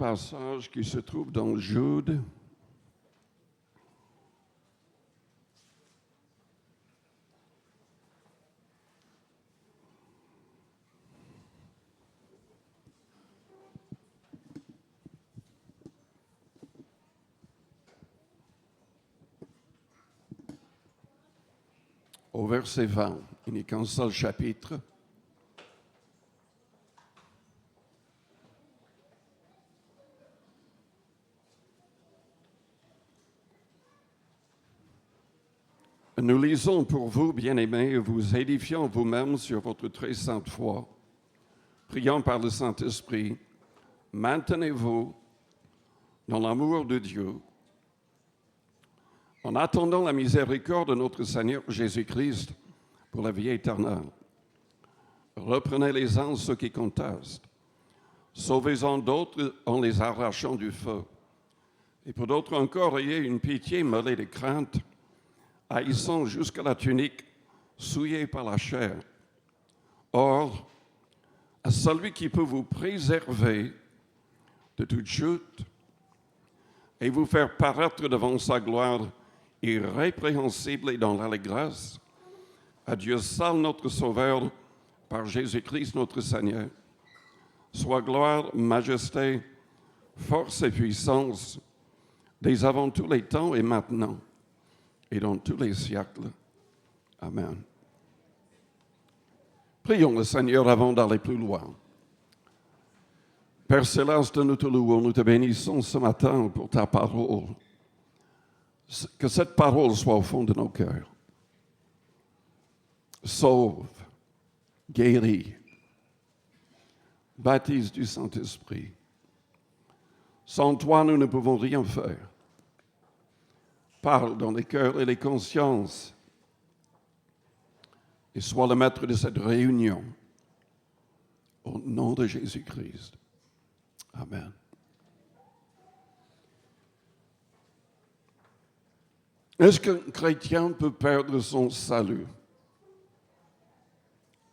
passage qui se trouve dans Jude. Au verset 20, il n'y a qu'un seul chapitre. Nous lisons pour vous, bien-aimés, vous édifiant vous-même sur votre très sainte foi, priant par le Saint-Esprit, maintenez-vous dans l'amour de Dieu, en attendant la miséricorde de notre Seigneur Jésus-Christ pour la vie éternelle. Reprenez les uns ceux qui contestent, sauvez-en d'autres en les arrachant du feu. Et pour d'autres encore, ayez une pitié mêlée de crainte, haïssant jusqu'à la tunique, souillée par la chair. Or, à celui qui peut vous préserver de toute chute et vous faire paraître devant sa gloire irrépréhensible et dans l'allégresse, à Dieu seul notre Sauveur, par Jésus-Christ notre Seigneur, soit gloire, majesté, force et puissance, dès avant tous les temps et maintenant, et dans tous les siècles. Amen. Prions le Seigneur avant d'aller plus loin. Père Céleste, nous te louons, nous te bénissons ce matin pour ta parole. Que cette parole soit au fond de nos cœurs. Sauve, guéris, baptise du Saint-Esprit. Sans toi, nous ne pouvons rien faire. Parle dans les cœurs et les consciences et sois le maître de cette réunion. Au nom de Jésus-Christ. Amen. Est-ce qu'un chrétien peut perdre son salut?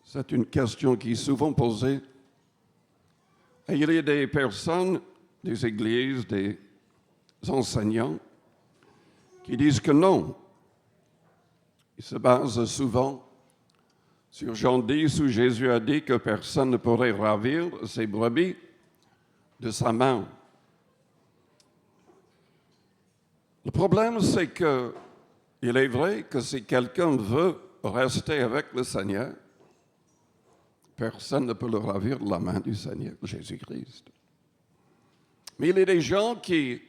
C'est une question qui est souvent posée. Et il y a des personnes, des églises, des enseignants qui disent que non. Ils se basent souvent sur Jean 10 où Jésus a dit que personne ne pourrait ravir ses brebis de sa main. Le problème, c'est que il est vrai que si quelqu'un veut rester avec le Seigneur, personne ne peut le ravir de la main du Seigneur Jésus-Christ. Mais il y a des gens qui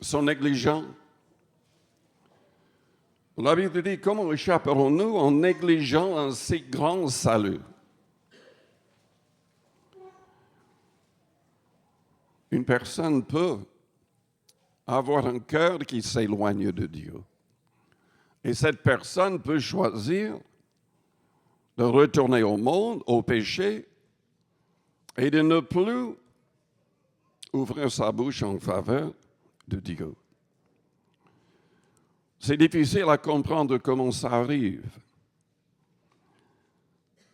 sont négligents. La Bible dit, comment échapperons-nous en négligeant un si grand salut? Une personne peut avoir un cœur qui s'éloigne de Dieu. Et cette personne peut choisir de retourner au monde, au péché, et de ne plus ouvrir sa bouche en faveur de Dieu. C'est difficile à comprendre comment ça arrive.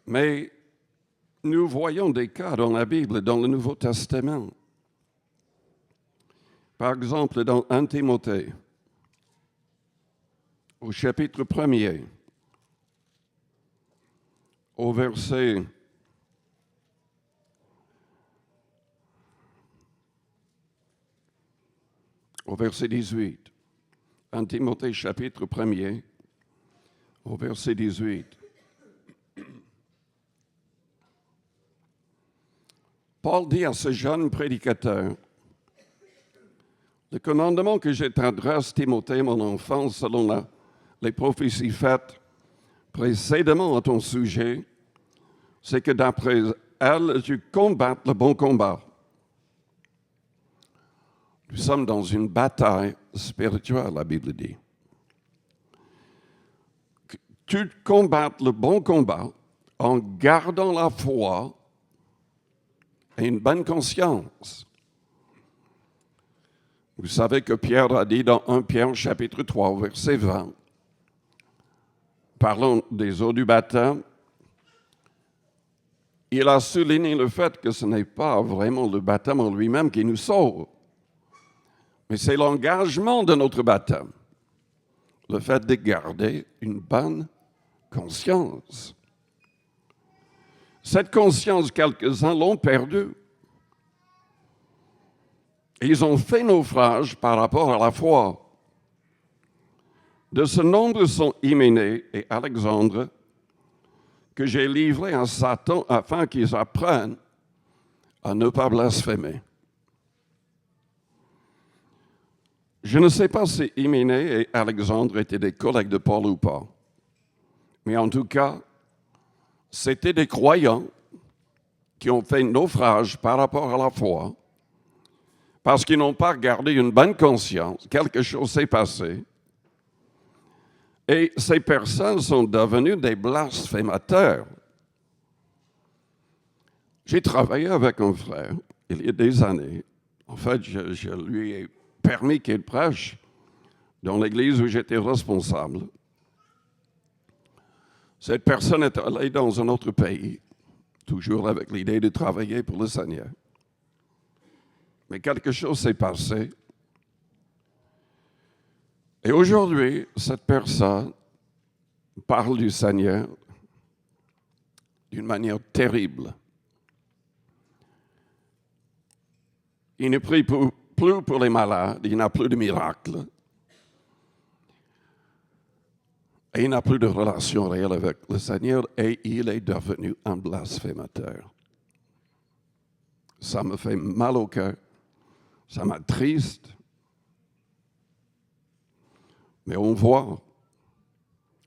Mais nous voyons des cas dans la Bible, dans le Nouveau Testament. Par exemple, dans 1 Timothée, au chapitre 1er, au verset 18. 1 Timothée, chapitre 1er, au verset 18. Paul dit à ce jeune prédicateur, « Le commandement que je t'adresse, Timothée, mon enfant, selon les prophéties faites précédemment à ton sujet, c'est que d'après elles, tu combattes le bon combat. » Nous sommes dans une bataille spirituelle, la Bible dit. Tu combattes le bon combat en gardant la foi et une bonne conscience. Vous savez que Pierre a dit dans 1 Pierre chapitre 3, verset 20, parlant des eaux du baptême, il a souligné le fait que ce n'est pas vraiment le baptême en lui-même qui nous sauve, mais c'est l'engagement de notre baptême, le fait de garder une bonne conscience. Cette conscience, quelques-uns l'ont perdue. Ils ont fait naufrage par rapport à la foi. De ce nombre sont Hyménée et Alexandre, que j'ai livrés à Satan afin qu'ils apprennent à ne pas blasphémer. Je ne sais pas si Hyménée et Alexandre étaient des collègues de Paul ou pas, mais en tout cas, c'étaient des croyants qui ont fait naufrage par rapport à la foi, parce qu'ils n'ont pas gardé une bonne conscience, quelque chose s'est passé, et ces personnes sont devenues des blasphémateurs. J'ai travaillé avec un frère, il y a des années. En fait, je lui ai permis qu'il prêche dans l'église où j'étais responsable. Cette personne est allée dans un autre pays, toujours avec l'idée de travailler pour le Seigneur. Mais quelque chose s'est passé. Et aujourd'hui, cette personne parle du Seigneur d'une manière terrible. Il ne prie plus pour les malades, il n'a plus de miracles. Et il n'a plus de relation réelle avec le Seigneur et il est devenu un blasphémateur. Ça me fait mal au cœur, ça m'attriste. Mais on voit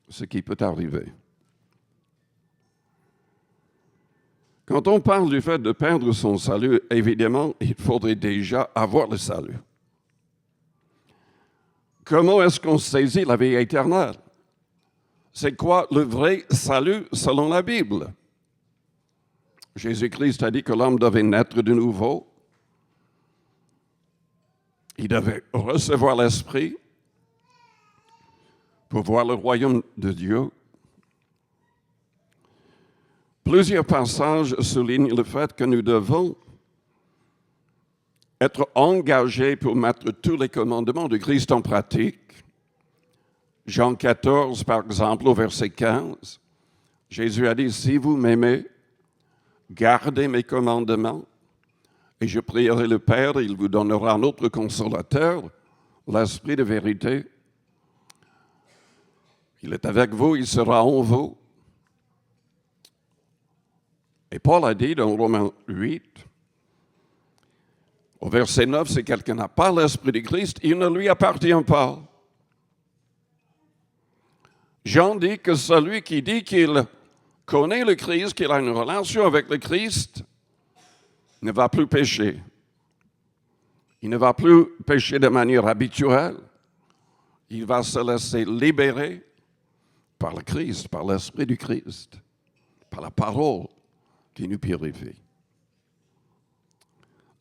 ce qui peut arriver. Quand on parle du fait de perdre son salut, évidemment, il faudrait déjà avoir le salut. Comment est-ce qu'on saisit la vie éternelle? C'est quoi le vrai salut selon la Bible? Jésus-Christ a dit que l'homme devait naître de nouveau. Il devait recevoir l'Esprit pour voir le royaume de Dieu. Plusieurs passages soulignent le fait que nous devons être engagés pour mettre tous les commandements de Christ en pratique. Jean 14, par exemple, au verset 15, Jésus a dit, « Si vous m'aimez, gardez mes commandements, et je prierai le Père, il vous donnera un autre consolateur, l'Esprit de vérité. Il est avec vous, il sera en vous. » Et Paul a dit dans Romains 8, au verset 9, si quelqu'un n'a pas l'Esprit de Christ, il ne lui appartient pas. Jean dit que celui qui dit qu'il connaît le Christ, qu'il a une relation avec le Christ, ne va plus pécher. Il ne va plus pécher de manière habituelle. Il va se laisser libérer par le Christ, par l'Esprit du Christ, par la parole qui nous purifie.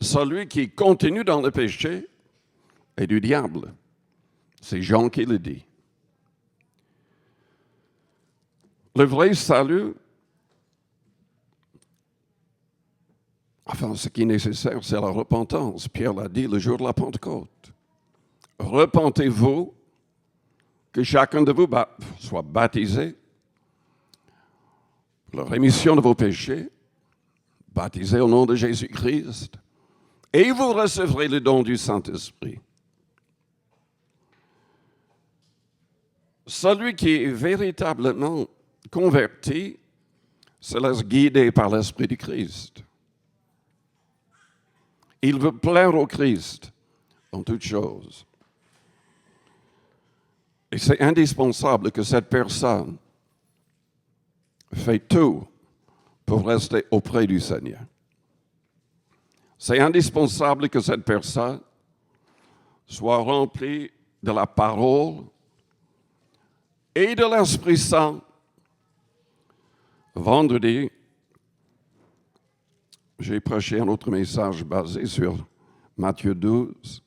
Celui qui continue dans le péché est du diable. C'est Jean qui le dit. Le vrai salut, enfin, ce qui est nécessaire, c'est la repentance. Pierre l'a dit le jour de la Pentecôte. Repentez-vous, que chacun de vous soit baptisé pour la rémission de vos péchés, baptisé au nom de Jésus-Christ, et vous recevrez le don du Saint-Esprit. Celui qui est véritablement converti se laisse guider par l'Esprit du Christ. Il veut plaire au Christ en toutes choses. Et c'est indispensable que cette personne fait tout pour rester auprès du Seigneur. C'est indispensable que cette personne soit remplie de la parole et de l'Esprit Saint. Vendredi, j'ai prêché un autre message basé sur Matthieu 12.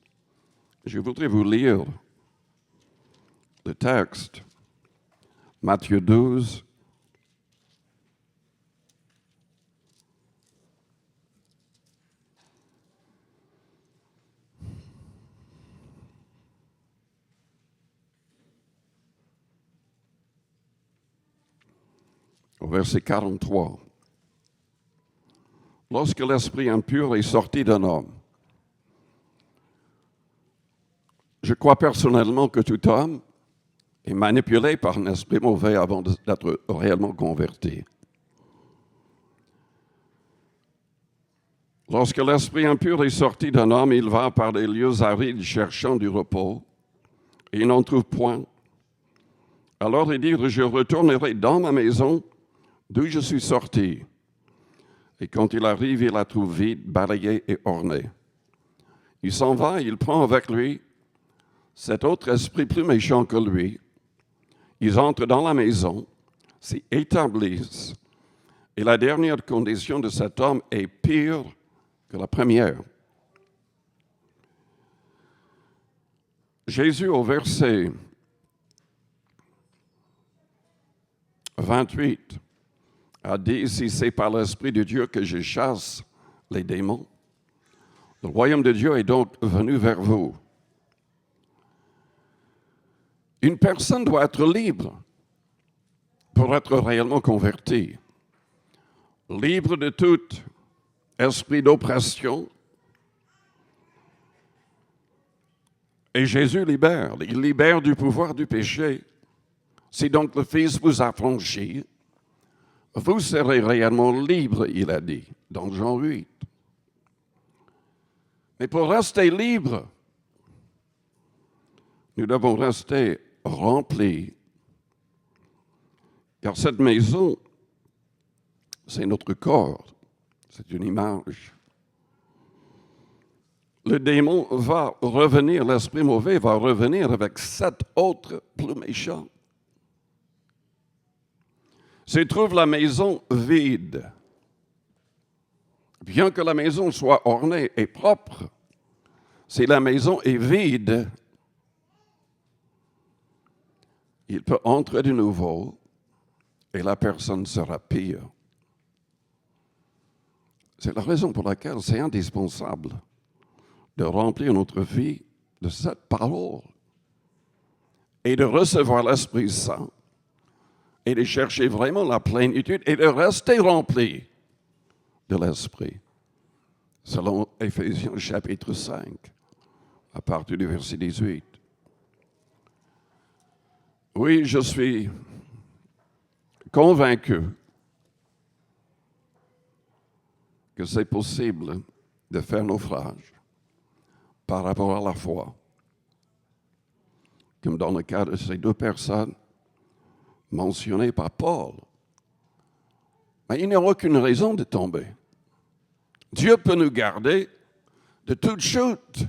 Je voudrais vous lire le texte. Matthieu 12. au verset 43. Lorsque l'esprit impur est sorti d'un homme, je crois personnellement que tout homme est manipulé par un esprit mauvais avant d'être réellement converti. Lorsque l'esprit impur est sorti d'un homme, il va par des lieux arides cherchant du repos, et il n'en trouve point. Alors il dit, je retournerai dans ma maison d'où je suis sorti. Et quand il arrive, il la trouve vide, balayée et ornée. Il s'en va, il prend avec lui cet autre esprit plus méchant que lui. Ils entrent dans la maison, s'y établissent, et la dernière condition de cet homme est pire que la première. Jésus, au verset 28, a dit, si c'est par l'Esprit de Dieu que je chasse les démons, le royaume de Dieu est donc venu vers vous. Une personne doit être libre pour être réellement convertie, libre de tout esprit d'oppression. Et Jésus libère, il libère du pouvoir du péché. Si donc le Fils vous a franchi, vous serez réellement libre, il a dit, dans Jean 8. Mais pour rester libre, nous devons rester remplis, car cette maison, c'est notre corps, c'est une image. Le démon va revenir, l'esprit mauvais va revenir avec 7 autres plus méchants. S'il trouve la maison vide, bien que la maison soit ornée et propre, si la maison est vide, il peut entrer de nouveau et la personne sera pire. C'est la raison pour laquelle c'est indispensable de remplir notre vie de cette parole et de recevoir l'Esprit Saint et de chercher vraiment la plénitude et de rester rempli de l'Esprit. Selon Éphésiens chapitre 5, à partir du verset 18. Oui, je suis convaincu que c'est possible de faire naufrage par rapport à la foi, comme dans le cas de ces 2 personnes mentionnées par Paul. Mais il n'y a aucune raison de tomber. Dieu peut nous garder de toute chute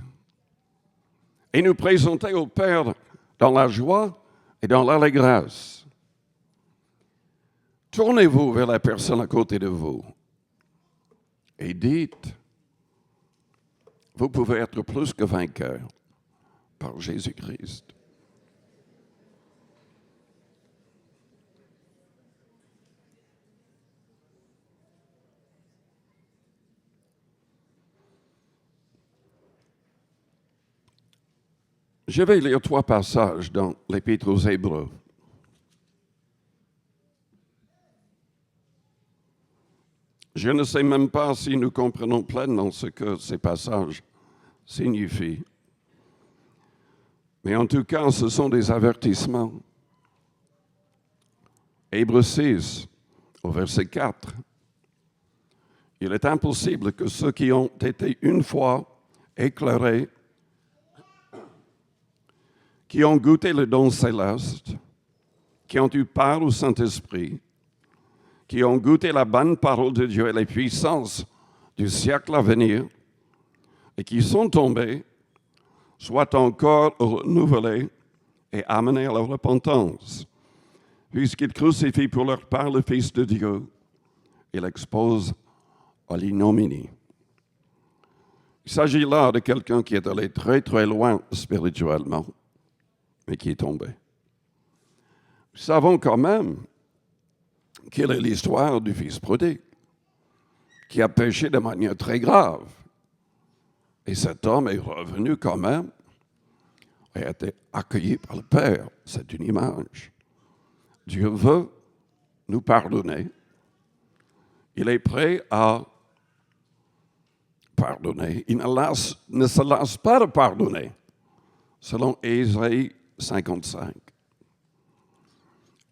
et nous présenter au Père dans la joie et dans l'allégresse. Tournez-vous vers la personne à côté de vous et dites, vous pouvez être plus que vainqueur par Jésus-Christ. Je vais lire 3 passages dans l'Épître aux Hébreux. Je ne sais même pas si nous comprenons pleinement ce que ces passages signifient. Mais en tout cas, ce sont des avertissements. Hébreux 6, au verset 4. Il est impossible que ceux qui ont été une fois éclairés, qui ont goûté le don céleste, qui ont eu part au Saint-Esprit, qui ont goûté la bonne parole de Dieu et les puissances du siècle à venir, et qui sont tombés, soient encore renouvelés et amenés à la repentance, puisqu'ils crucifient pour leur part le Fils de Dieu et l'exposent à l'ignominie. Il s'agit là de quelqu'un qui est allé très très loin spirituellement, mais qui est tombé. Nous savons quand même quelle est l'histoire du Fils prodigue, qui a péché de manière très grave. Et cet homme est revenu quand même et a été accueilli par le Père. C'est une image. Dieu veut nous pardonner. Il est prêt à pardonner. Il ne se lasse pas de pardonner, selon Ésaïe 55.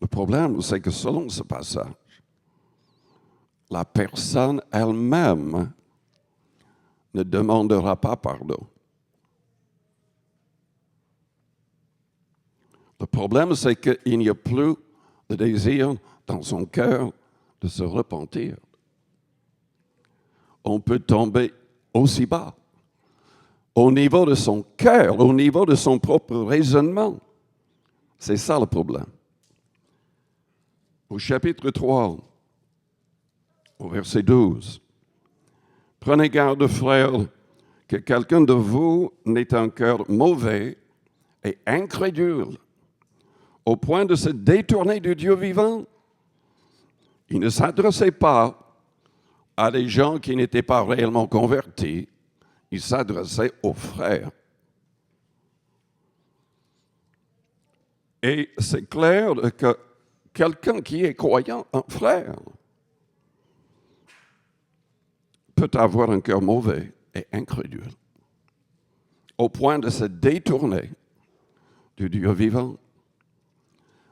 Le problème, c'est que selon ce passage, la personne elle-même ne demandera pas pardon. Le problème, c'est qu'il n'y a plus de désir dans son cœur de se repentir. On peut tomber aussi bas, au niveau de son cœur, au niveau de son propre raisonnement. C'est ça le problème. Au chapitre 3, au verset 12, « Prenez garde, frères, que quelqu'un de vous n'ait un cœur mauvais et incrédule, au point de se détourner du Dieu vivant. » Il ne s'adressait pas à des gens qui n'étaient pas réellement convertis, il s'adressait aux frères. Et c'est clair que quelqu'un qui est croyant, un frère, peut avoir un cœur mauvais et incrédule, au point de se détourner du Dieu vivant.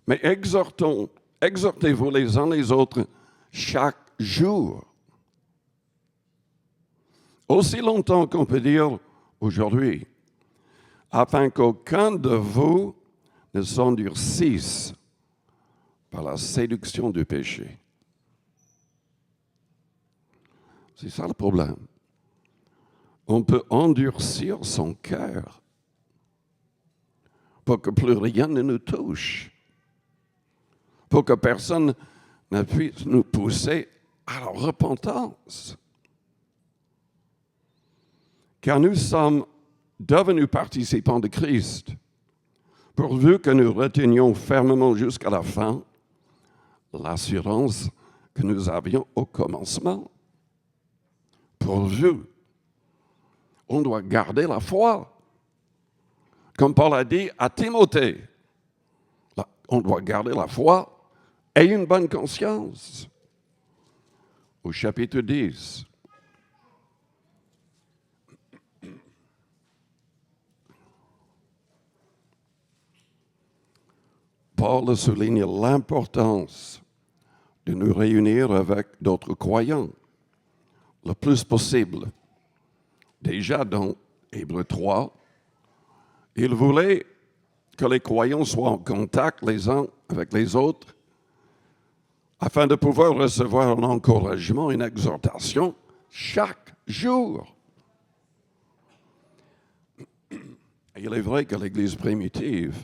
Mais exhortez-vous les uns les autres chaque jour. Aussi longtemps qu'on peut dire aujourd'hui, afin qu'aucun de vous ne s'endurcisse par la séduction du péché. C'est ça le problème. On peut endurcir son cœur pour que plus rien ne nous touche, pour que personne ne puisse nous pousser à la repentance. Car nous sommes devenus participants de Christ, pourvu que nous retenions fermement jusqu'à la fin l'assurance que nous avions au commencement. Pourvu, on doit garder la foi. Comme Paul a dit à Timothée, on doit garder la foi et une bonne conscience. Au chapitre 10, Paul souligne l'importance de nous réunir avec d'autres croyants le plus possible. Déjà dans Hébreux 3, il voulait que les croyants soient en contact les uns avec les autres afin de pouvoir recevoir un encouragement, une exhortation chaque jour. Et il est vrai que l'Église primitive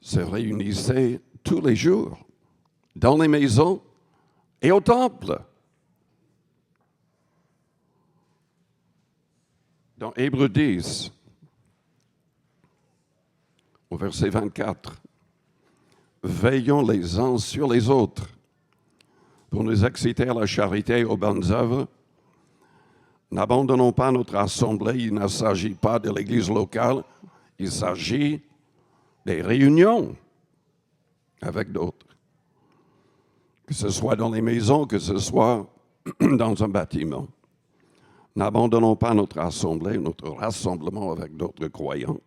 se réunissait tous les jours dans les maisons et au temple. Dans Hébreux 10, au verset 24, « Veillons les uns sur les autres pour nous exciter à la charité et aux bonnes œuvres. N'abandonnons pas notre assemblée, il ne s'agit pas de l'Église locale, il s'agit des réunions avec d'autres. Que ce soit dans les maisons, que ce soit dans un bâtiment. N'abandonnons pas notre assemblée, notre rassemblement avec d'autres croyants,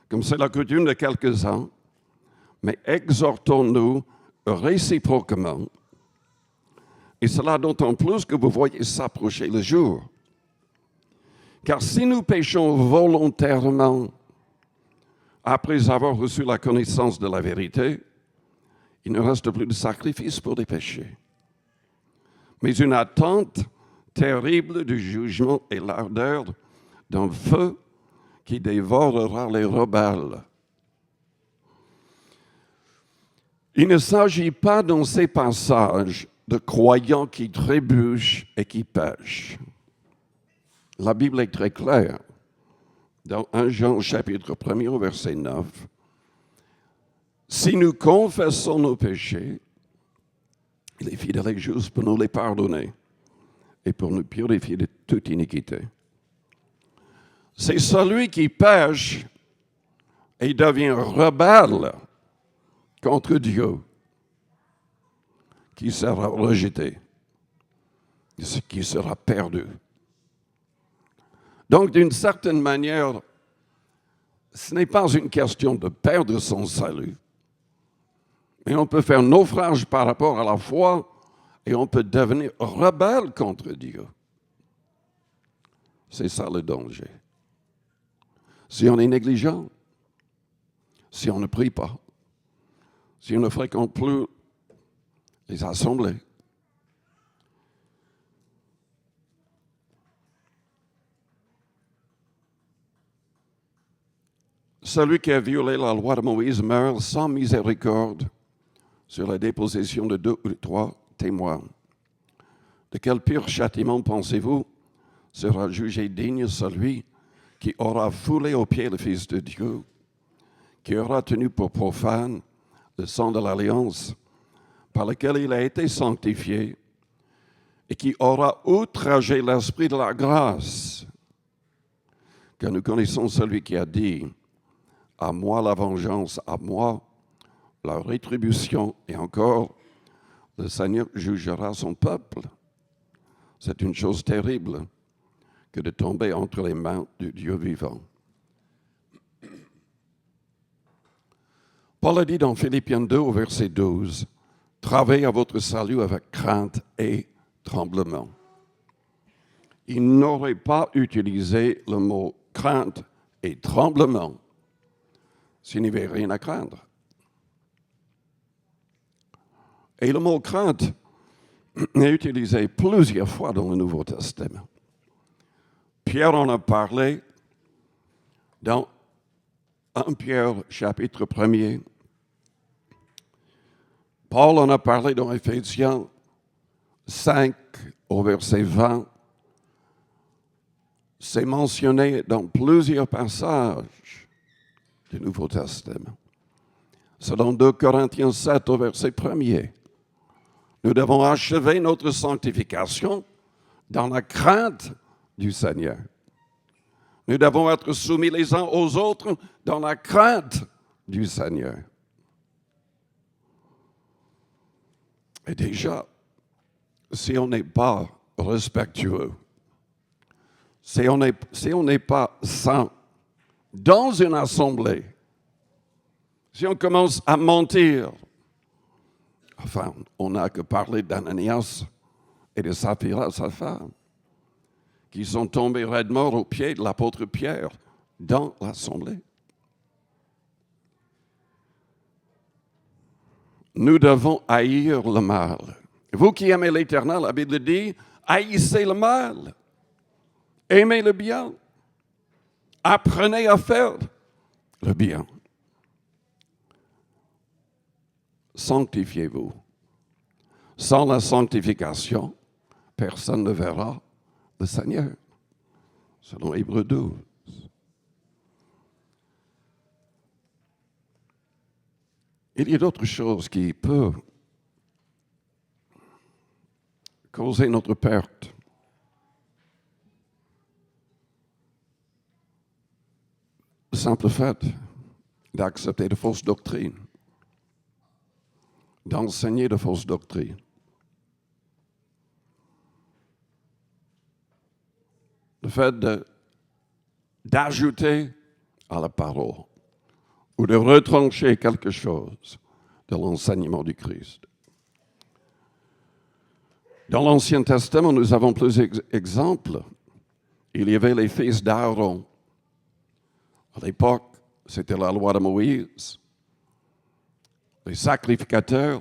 comme c'est la coutume de quelques-uns, mais exhortons-nous réciproquement, et cela d'autant plus que vous voyez s'approcher le jour. Car si nous péchons volontairement après avoir reçu la connaissance de la vérité, il ne reste plus de sacrifice pour les péchés, mais une attente terrible du jugement et l'ardeur d'un feu qui dévorera les rebelles. Il ne s'agit pas dans ces passages de croyants qui trébuchent et qui pêchent. La Bible est très claire. Dans 1 Jean chapitre 1 au verset 9, « Si nous confessons nos péchés, il est fidèle et juste pour nous les pardonner et pour nous purifier de toute iniquité. » C'est celui qui pêche et devient rebelle contre Dieu qui sera rejeté, ce qui sera perdu. Donc, d'une certaine manière, ce n'est pas une question de perdre son salut, mais on peut faire naufrage par rapport à la foi et on peut devenir rebelle contre Dieu. C'est ça le danger. Si on est négligent, si on ne prie pas, si on ne fréquente plus les assemblées, celui qui a violé la loi de Moïse meurt sans miséricorde sur la déposition de 2 ou 3 témoins. De quel pire châtiment pensez-vous sera jugé digne celui qui aura foulé aux pieds le Fils de Dieu, qui aura tenu pour profane le sang de l'alliance par lequel il a été sanctifié et qui aura outragé l'Esprit de la grâce, car nous connaissons celui qui a dit « À moi la vengeance, à moi la rétribution, et encore, le Seigneur jugera son peuple. » C'est une chose terrible que de tomber entre les mains du Dieu vivant. Paul a dit dans Philippiens 2 au verset 12, « Travaillez à votre salut avec crainte et tremblement. » Il n'aurait pas utilisé le mot crainte et tremblement s'il n'y avait rien à craindre. Et le mot crainte est utilisé plusieurs fois dans le Nouveau Testament. Pierre en a parlé dans 1 Pierre chapitre 1er. Paul en a parlé dans Éphésiens 5 au verset 20. C'est mentionné dans plusieurs passages du Nouveau Testament. C'est dans 2 Corinthiens 7 au verset 1er. Nous devons achever notre sanctification dans la crainte du Seigneur. Nous devons être soumis les uns aux autres dans la crainte du Seigneur. Et déjà, si on n'est pas respectueux, si on n'est pas saint dans une assemblée, si on commence à mentir, enfin, on n'a que parler d'Ananias et de Saphira, sa femme, qui sont tombés raides morts aux pieds de l'apôtre Pierre dans l'assemblée. Nous devons haïr le mal. Vous qui aimez l'Éternel, la Bible dit, haïssez le mal, aimez le bien, apprenez à faire le bien. Sanctifiez-vous. Sans la sanctification, personne ne verra le Seigneur, selon Hébreux 12. Il y a d'autres choses qui peuvent causer notre perte. Le simple fait d'accepter de fausses doctrines, d'enseigner de fausses doctrines. Le fait d'ajouter à la parole ou de retrancher quelque chose de l'enseignement du Christ. Dans l'Ancien Testament, nous avons plusieurs exemples. Il y avait les fils d'Aaron. À l'époque, c'était la loi de Moïse. Les sacrificateurs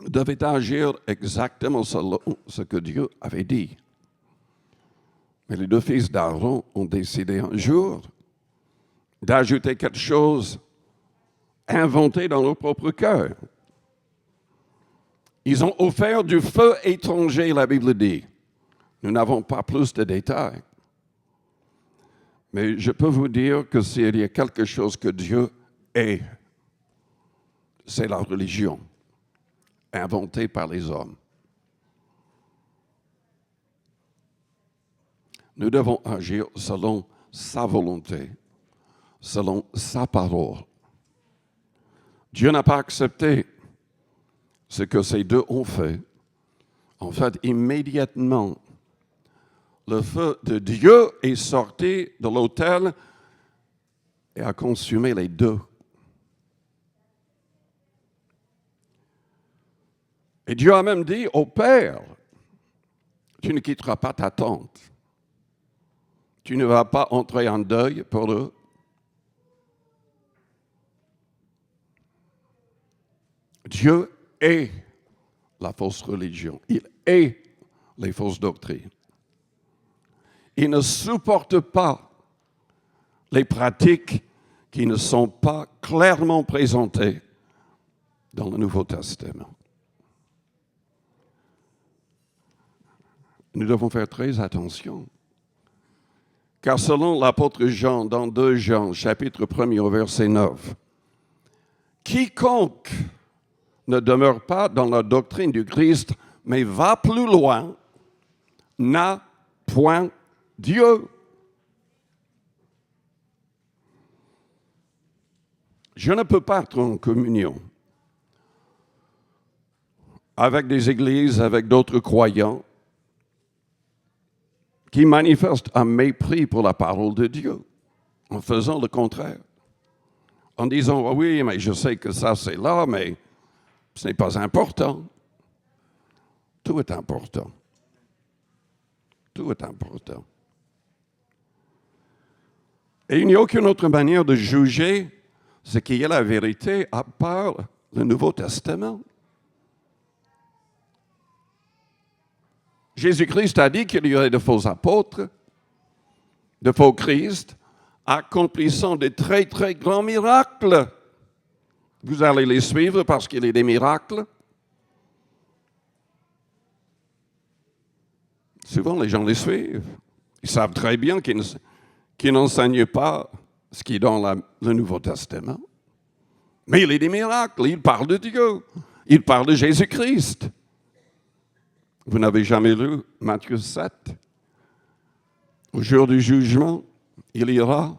devaient agir exactement selon ce que Dieu avait dit. Mais les deux fils d'Aaron ont décidé un jour d'ajouter quelque chose inventé dans leur propre cœur. Ils ont offert du feu étranger, la Bible dit. Nous n'avons pas plus de détails. Mais je peux vous dire que s'il y a quelque chose que Dieu est, c'est la religion, inventée par les hommes. Nous devons agir selon sa volonté, selon sa parole. Dieu n'a pas accepté ce que ces deux ont fait, en fait, immédiatement, le feu de Dieu est sorti de l'autel et a consumé les deux. Et Dieu a même dit au Père, tu ne quitteras pas ta tente. Tu ne vas pas entrer en deuil pour eux. Dieu est la fausse religion. Il est les fausses doctrines. Il ne supporte pas les pratiques qui ne sont pas clairement présentées dans le Nouveau Testament. Nous devons faire très attention. Car selon l'apôtre Jean, dans 2 Jean, chapitre 1er au verset 9, quiconque ne demeure pas dans la doctrine du Christ, mais va plus loin, n'a point Dieu. Je ne peux pas être en communion avec des églises, avec d'autres croyants qui manifestent un mépris pour la parole de Dieu, en faisant le contraire. En disant, oh oui, mais je sais que ça c'est là, mais ce n'est pas important. Tout est important. Tout est important. Et il n'y a aucune autre manière de juger ce qui est la vérité à part le Nouveau Testament. Jésus-Christ a dit qu'il y aurait de faux apôtres, de faux Christ, accomplissant de très, très grands miracles. Vous allez les suivre parce qu'il y a des miracles. Souvent, les gens les suivent. Ils savent très bien qu'ils n'enseignent pas ce qui est dans le Nouveau Testament. Mais il y a des miracles. Il parle de Dieu. Il parle de Jésus-Christ. Vous n'avez jamais lu Matthieu 7? Au jour du jugement, il y aura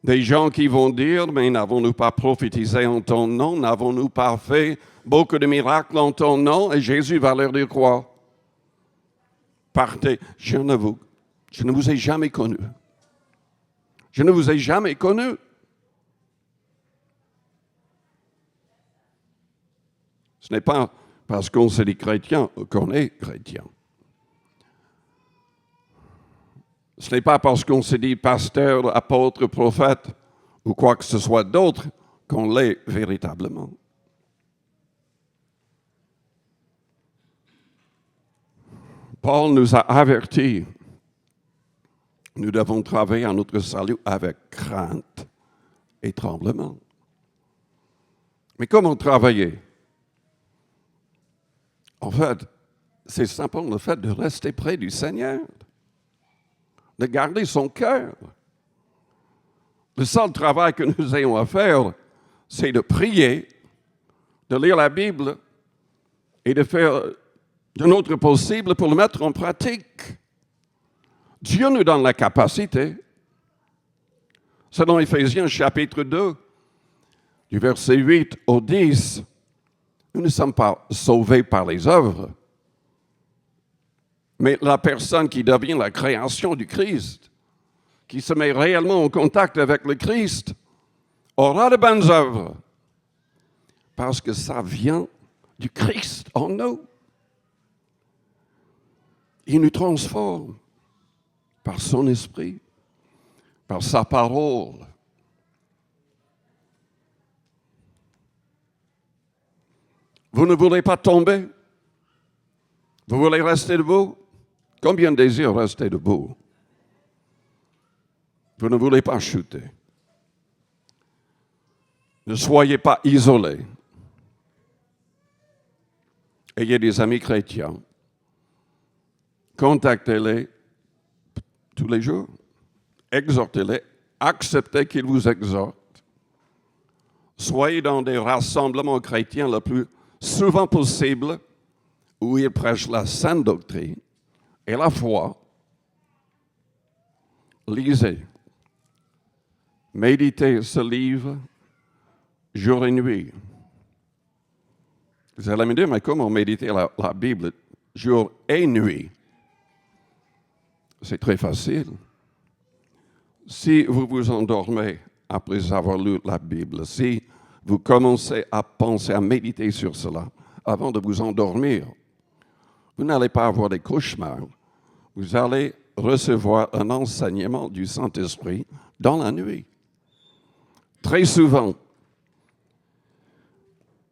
des gens qui vont dire, mais n'avons-nous pas prophétisé en ton nom? N'avons-nous pas fait beaucoup de miracles en ton nom? Et Jésus va leur dire quoi? Partez, je ne vous ai jamais connu. Je ne vous ai jamais connu. Ce n'est pas parce qu'on se dit chrétien qu'on est chrétien. Ce n'est pas parce qu'on se dit pasteur, apôtre, prophète ou quoi que ce soit d'autre qu'on l'est véritablement. Paul nous a avertis. Nous devons travailler à notre salut avec crainte et tremblement. Mais comment travailler? En fait, c'est simplement le fait de rester près du Seigneur, de garder son cœur. Le seul travail que nous ayons à faire, c'est de prier, de lire la Bible et de faire de notre possible pour le mettre en pratique. Dieu nous donne la capacité. Selon Éphésiens chapitre 2, du verset 8 au 10, nous ne sommes pas sauvés par les œuvres, mais la personne qui devient la création du Christ, qui se met réellement en contact avec le Christ, aura de bonnes œuvres, parce que ça vient du Christ en nous. Il nous transforme par son esprit, par sa parole. Vous ne voulez pas tomber? Vous voulez rester debout? Combien désirent rester debout? Vous ne voulez pas chuter. Ne soyez pas isolés. Ayez des amis chrétiens. Contactez-les tous les jours. Exhortez-les. Acceptez qu'ils vous exhortent. Soyez dans des rassemblements chrétiens le plus souvent possible où ils prêchent la sainte doctrine et la foi. Lisez. Méditez ce livre jour et nuit. Vous allez me dire, mais comment méditer la Bible jour et nuit? C'est très facile. Si vous vous endormez après avoir lu la Bible, si vous commencez à penser, à méditer sur cela avant de vous endormir, vous n'allez pas avoir des cauchemars. Vous allez recevoir un enseignement du Saint-Esprit dans la nuit. Très souvent,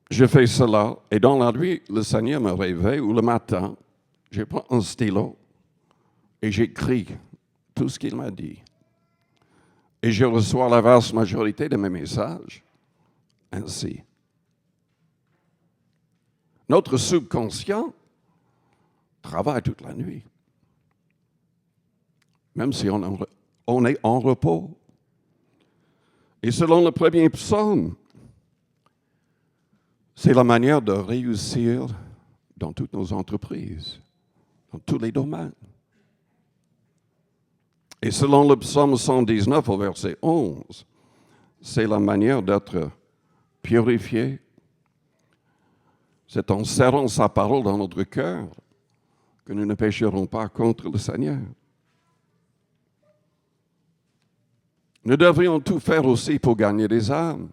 je fais cela et dans la nuit, le Seigneur me réveille ou le matin, je prends un stylo et j'écris tout ce qu'il m'a dit. Et je reçois la vaste majorité de mes messages ainsi. Notre subconscient travaille toute la nuit, même si on est en repos. Et selon le premier psaume, c'est la manière de réussir dans toutes nos entreprises, dans tous les domaines. Et selon le psaume 119 au verset 11, c'est la manière d'être purifié. C'est en serrant sa parole dans notre cœur que nous ne pécherons pas contre le Seigneur. Nous devrions tout faire aussi pour gagner des âmes.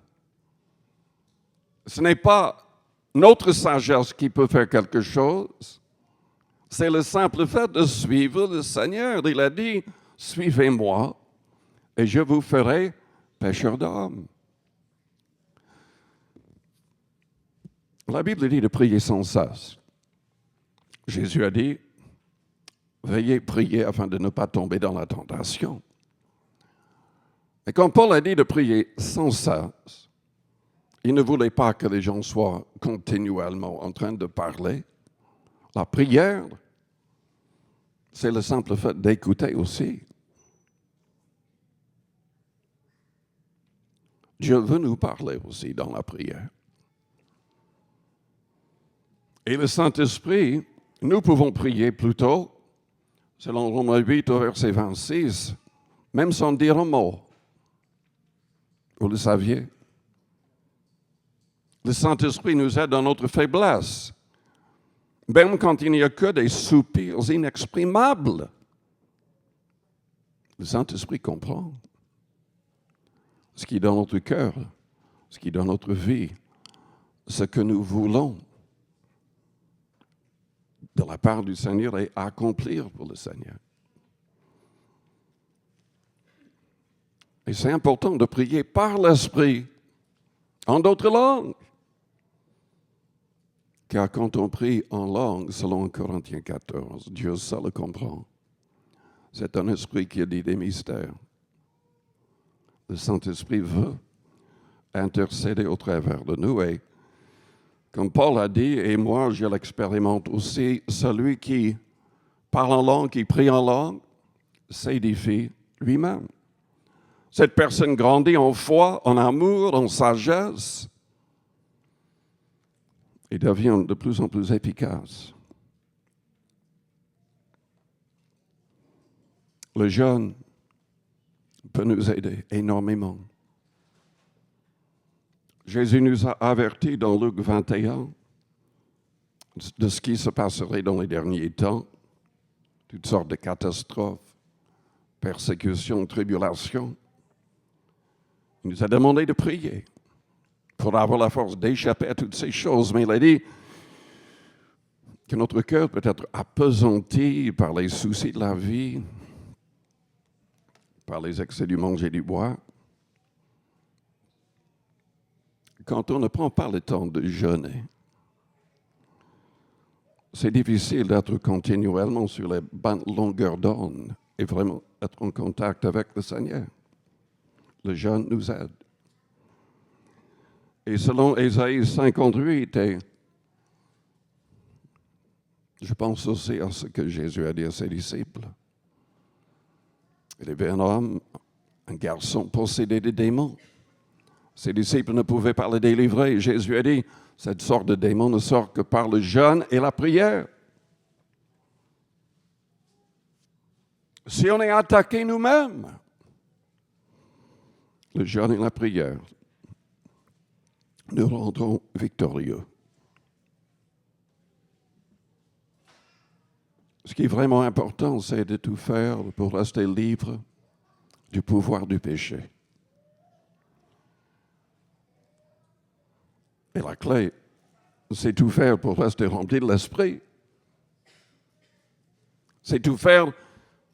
Ce n'est pas notre sagesse qui peut faire quelque chose, c'est le simple fait de suivre le Seigneur. Il a dit, suivez-moi et je vous ferai pécheurs d'hommes. La Bible dit de prier sans cesse. Jésus a dit, veillez, priez afin de ne pas tomber dans la tentation. Et quand Paul a dit de prier sans cesse, il ne voulait pas que les gens soient continuellement en train de parler. La prière, c'est le simple fait d'écouter aussi. Dieu veut nous parler aussi dans la prière. Et le Saint-Esprit, nous pouvons prier plutôt, selon Romains 8 au verset 26, même sans dire un mot. Vous le saviez? Le Saint-Esprit nous aide dans notre faiblesse, même quand il n'y a que des soupirs inexprimables. Le Saint-Esprit comprend ce qui est dans notre cœur, ce qui est dans notre vie, ce que nous voulons de la part du Seigneur et accomplir pour le Seigneur. Et c'est important de prier par l'Esprit, en d'autres langues. Car quand on prie en langue, selon Corinthiens 14, Dieu seul le comprend. C'est un esprit qui a dit des mystères. Le Saint-Esprit veut intercéder au travers de nous. Et comme Paul a dit, et moi je l'expérimente aussi, celui qui parle en langue, qui prie en langue, s'édifie lui-même. Cette personne grandit en foi, en amour, en sagesse, et devient de plus en plus efficace. Le jeûne peut nous aider énormément. Jésus nous a avertis dans Luc 21 de ce qui se passerait dans les derniers temps, toutes sortes de catastrophes, persécutions, tribulations. Il nous a demandé de prier pour avoir la force d'échapper à toutes ces choses. Mais il a dit que notre cœur peut être appesanti par les soucis de la vie, par les excès du manger et du boire. Quand on ne prend pas le temps de jeûner, c'est difficile d'être continuellement sur les bonnes longueurs d'onde et vraiment être en contact avec le Seigneur. Le jeûne nous aide. Et selon Ésaïe 58, et je pense aussi à ce que Jésus a dit à ses disciples. Il y avait un homme, un garçon possédé de démons. Ses disciples ne pouvaient pas le délivrer. Jésus a dit, cette sorte de démon ne sort que par le jeûne et la prière. Si on est attaqué nous-mêmes, le jeûne et la prière nous rendront victorieux. Ce qui est vraiment important, c'est de tout faire pour rester libre du pouvoir du péché. Et la clé, c'est tout faire pour rester rempli de l'Esprit. C'est tout faire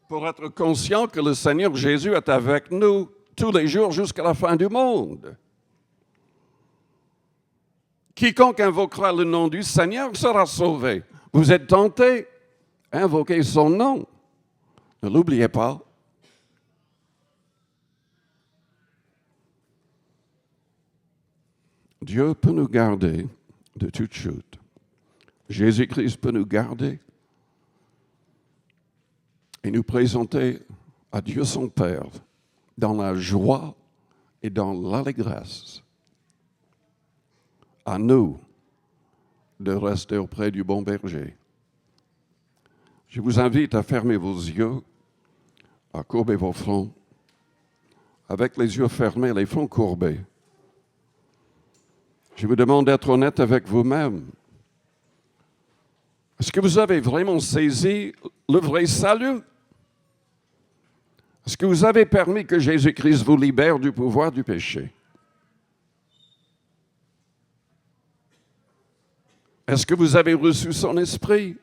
pour être conscient que le Seigneur Jésus est avec nous tous les jours jusqu'à la fin du monde. Quiconque invoquera le nom du Seigneur sera sauvé. Vous êtes tentés, invoquez son nom. Ne l'oubliez pas. Dieu peut nous garder de toute chute. Jésus-Christ peut nous garder et nous présenter à Dieu son Père dans la joie et dans l'allégresse. À nous de rester auprès du bon berger. Je vous invite à fermer vos yeux, à courber vos fronts, avec les yeux fermés, les fronts courbés. Je vous demande d'être honnête avec vous-même. Est-ce que vous avez vraiment saisi le vrai salut? Est-ce que vous avez permis que Jésus-Christ vous libère du pouvoir du péché? Est-ce que vous avez reçu son esprit?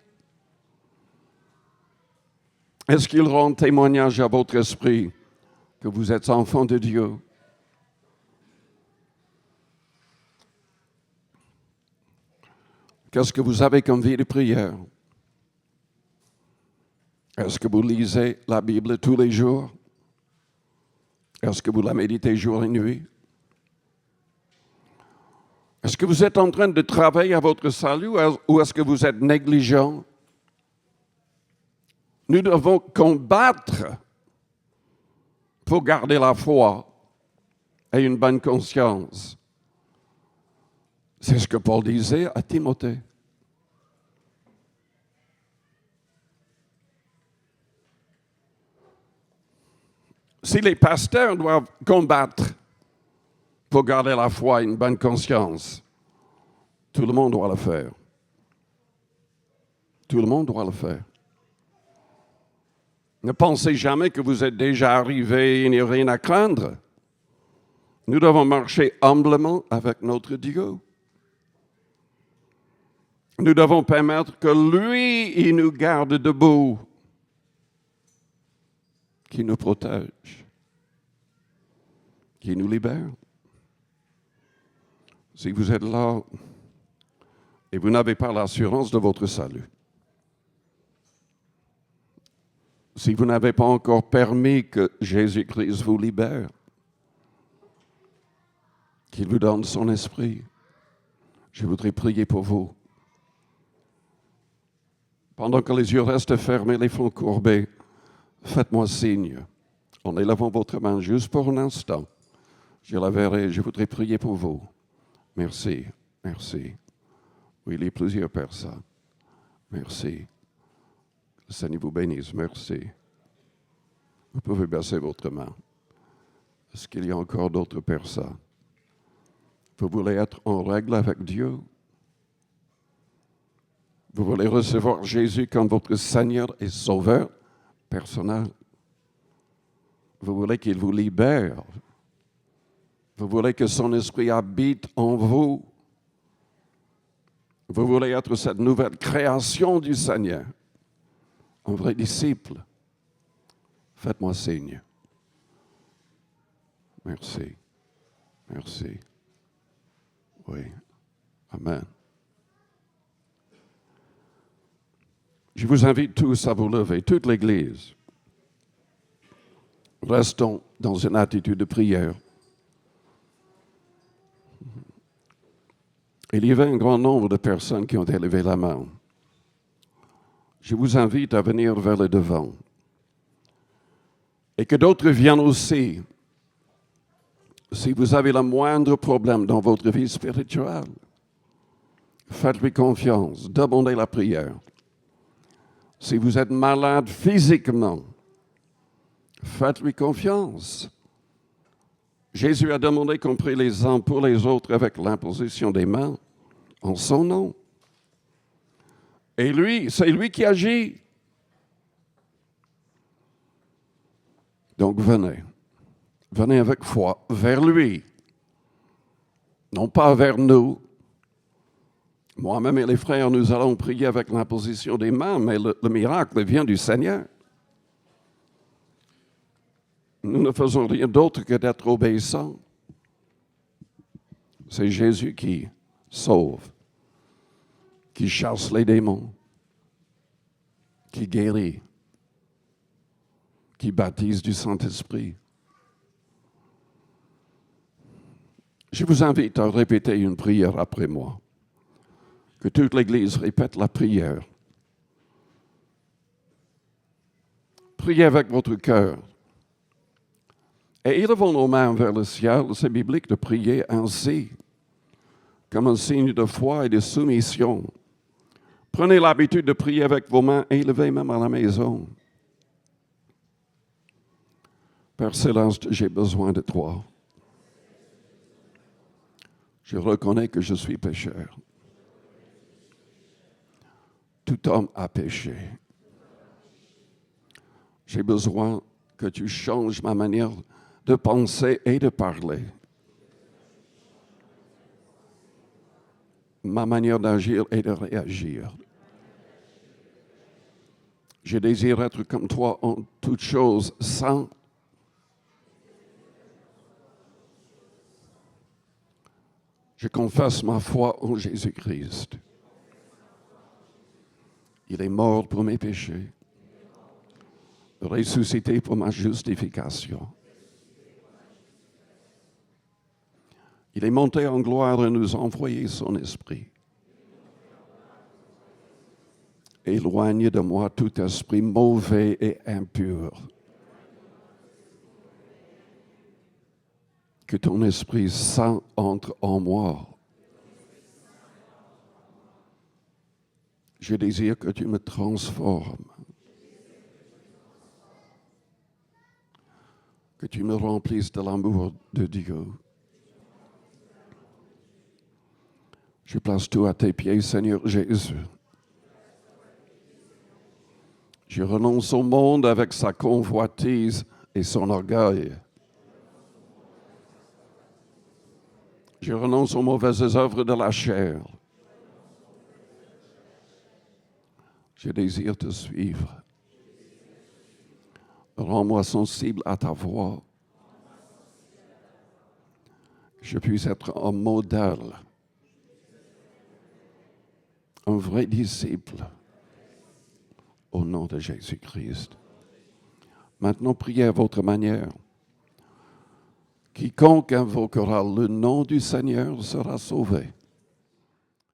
Est-ce qu'il rend témoignage à votre esprit que vous êtes enfant de Dieu? Qu'est-ce que vous avez comme vie de prière? Est-ce que vous lisez la Bible tous les jours? Est-ce que vous la méditez jour et nuit? Est-ce que vous êtes en train de travailler à votre salut ou est-ce que vous êtes négligent? Nous devons combattre pour garder la foi et une bonne conscience. C'est ce que Paul disait à Timothée. Si les pasteurs doivent combattre pour garder la foi et une bonne conscience, tout le monde doit le faire. Tout le monde doit le faire. Ne pensez jamais que vous êtes déjà arrivé et il n'y a rien à craindre. Nous devons marcher humblement avec notre Dieu. Nous devons permettre que lui, il nous garde debout, qui nous protège, qui nous libère. Si vous êtes là et vous n'avez pas l'assurance de votre salut, si vous n'avez pas encore permis que Jésus-Christ vous libère, qu'il vous donne son esprit, je voudrais prier pour vous. Pendant que les yeux restent fermés, les fronts courbés, faites-moi signe en élevant votre main juste pour un instant. Je la verrai, je voudrais prier pour vous. Merci, merci. Oui, il y a plusieurs personnes. Merci. Le Seigneur vous bénisse, merci. Vous pouvez baisser votre main. Est-ce qu'il y a encore d'autres personnes? Vous voulez être en règle avec Dieu? Vous voulez recevoir Jésus comme votre Seigneur et Sauveur personnel? Vous voulez qu'il vous libère? Vous voulez que son esprit habite en vous? Vous voulez être cette nouvelle création du Seigneur? Un vrai disciple? Faites-moi signe. Merci. Merci. Oui. Amen. Je vous invite tous à vous lever, toute l'Église. Restons dans une attitude de prière. Il y avait un grand nombre de personnes qui ont élevé la main. Je vous invite à venir vers le devant. Et que d'autres viennent aussi. Si vous avez le moindre problème dans votre vie spirituelle, faites-lui confiance, demandez la prière. Si vous êtes malade physiquement, faites-lui confiance. Jésus a demandé qu'on prie les uns pour les autres avec l'imposition des mains en son nom. Et lui, c'est lui qui agit. Donc venez. Venez avec foi vers lui. Non pas vers nous. Moi-même et les frères, nous allons prier avec l'imposition des mains, mais le miracle vient du Seigneur. Nous ne faisons rien d'autre que d'être obéissants. C'est Jésus qui sauve, qui chasse les démons, qui guérit, qui baptise du Saint-Esprit. Je vous invite à répéter une prière après moi. Que toute l'Église répète la prière. Priez avec votre cœur. Et élevons nos mains vers le ciel. C'est biblique de prier ainsi, comme un signe de foi et de soumission. Prenez l'habitude de prier avec vos mains élevées même à la maison. Père Céleste, j'ai besoin de toi. Je reconnais que je suis pécheur. Tout homme a péché. J'ai besoin que tu changes ma manière de penser et de parler. Ma manière d'agir et de réagir. Je désire être comme toi en toutes choses, saint. Je confesse ma foi en Jésus-Christ. Il est mort pour mes péchés, ressuscité pour ma justification. Il est monté en gloire et nous a envoyé son esprit. Éloigne de moi tout esprit mauvais et impur. Que ton Esprit Saint entre en moi. Je désire que tu me transformes. Que tu me remplisses de l'amour de Dieu. Je place tout à tes pieds, Seigneur Jésus. Je renonce au monde avec sa convoitise et son orgueil. Je renonce aux mauvaises œuvres de la chair. Je désire te suivre. Rends-moi sensible à ta voix. Que je puisse être un modèle, un vrai disciple, au nom de Jésus-Christ. Maintenant, priez à votre manière. Quiconque invoquera le nom du Seigneur sera sauvé.